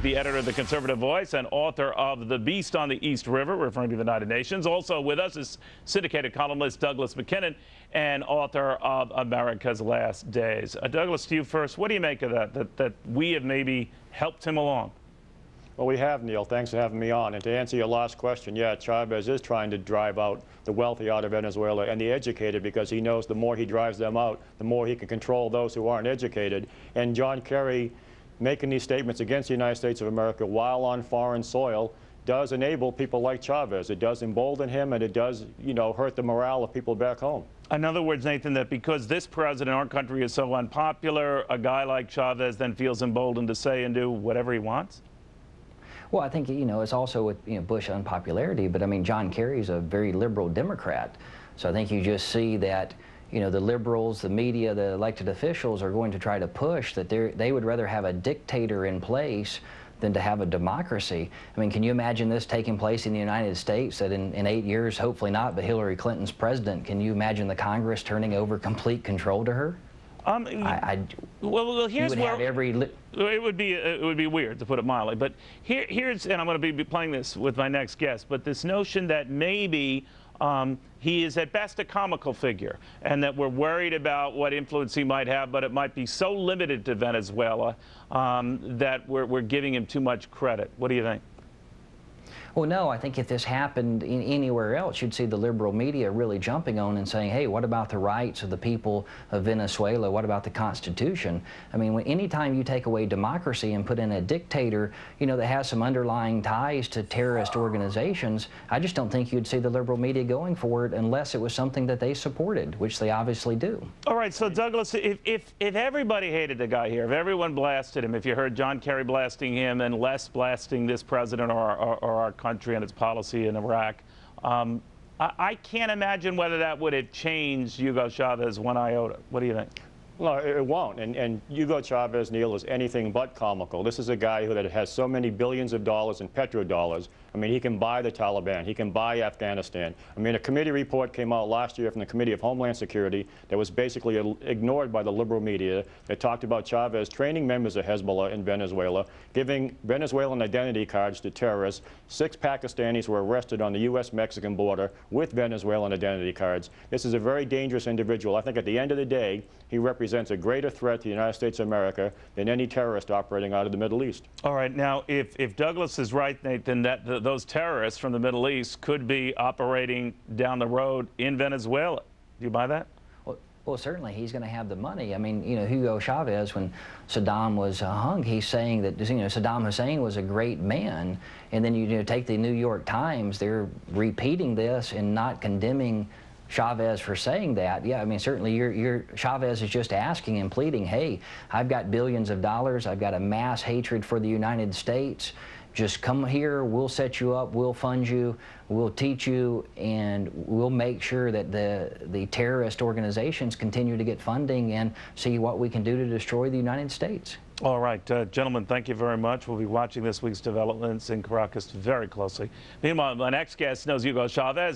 the editor of the Conservative Voice and author of The Beast on the East River, referring to the United Nations. Also with us is syndicated columnist Douglas McKinnon and author of America's Last Days. Douglas, to you first. What do you make of that we have maybe helped him along? Well, we have, Neil. Thanks for having me on. And to answer your last question, yeah, Chavez is trying to drive out the wealthy out of Venezuela and the educated, because he knows the more he drives them out, the more he can control those who aren't educated. And John Kerry making these statements against the United States of America while on foreign soil does enable people like Chavez. It does embolden him, and it does, hurt the morale of people back home. In other words, Nathan, that because this president, our country, is so unpopular, a guy like Chavez then feels emboldened to say and do whatever he wants? Well, I think, it's also with, Bush unpopularity, but I mean, John Kerry's a very liberal Democrat. So I think you just see that, the liberals, the media, the elected officials are going to try to push that they would rather have a dictator in place than to have a democracy. I mean, can you imagine this taking place in the United States, that in 8 years, hopefully not, but Hillary Clinton's president? Can you imagine the Congress turning over complete control to her? Well, here's where it would be weird, to put it mildly. But here's, and I'm going to be playing this with my next guest, but this notion that maybe he is at best a comical figure, and that we're worried about what influence he might have, but it might be so limited to Venezuela that we're giving him too much credit. What do you think? Well, no, I think if this happened anywhere else, you'd see the liberal media really jumping on and saying, hey, what about the rights of the people of Venezuela? What about the Constitution? I mean, anytime you take away democracy and put in a dictator, that has some underlying ties to terrorist organizations, I just don't think you'd see the liberal media going for it unless it was something that they supported, which they obviously do. All right, so Douglas, if everybody hated the guy here, if everyone blasted him, if you heard John Kerry blasting him and less blasting this president or our country and its policy in Iraq, I can't imagine whether that would have changed Hugo Chavez one iota. What do you think? Well, it won't. And Hugo Chavez, Neil, is anything but comical. This is a guy that has so many billions of dollars in petrodollars. I mean, he can buy the Taliban. He can buy Afghanistan. I mean, a committee report came out last year from the Committee of Homeland Security that was basically ignored by the liberal media that talked about Chavez training members of Hezbollah in Venezuela, giving Venezuelan identity cards to terrorists. 6 Pakistanis were arrested on the U.S.-Mexican border with Venezuelan identity cards. This is a very dangerous individual. I think at the end of the day, he represents a greater threat to the United States of America than any terrorist operating out of the Middle East. All right. Now, if Douglas is right, Nathan, that those terrorists from the Middle East could be operating down the road in Venezuela, do you buy that? Well, certainly he's going to have the money. I mean, Hugo Chavez, when Saddam was hung, he's saying that, Saddam Hussein was a great man. And then you take the New York Times, they're repeating this and not condemning Chavez for saying that. Yeah, I mean, certainly Chavez is just asking and pleading, hey, I've got billions of dollars, I've got a mass hatred for the United States. Just come here, we'll set you up, we'll fund you, we'll teach you, and we'll make sure that the terrorist organizations continue to get funding and see what we can do to destroy the United States. All right, gentlemen, thank you very much. We'll be watching this week's developments in Caracas very closely. Meanwhile, my next guest knows Hugo Chavez.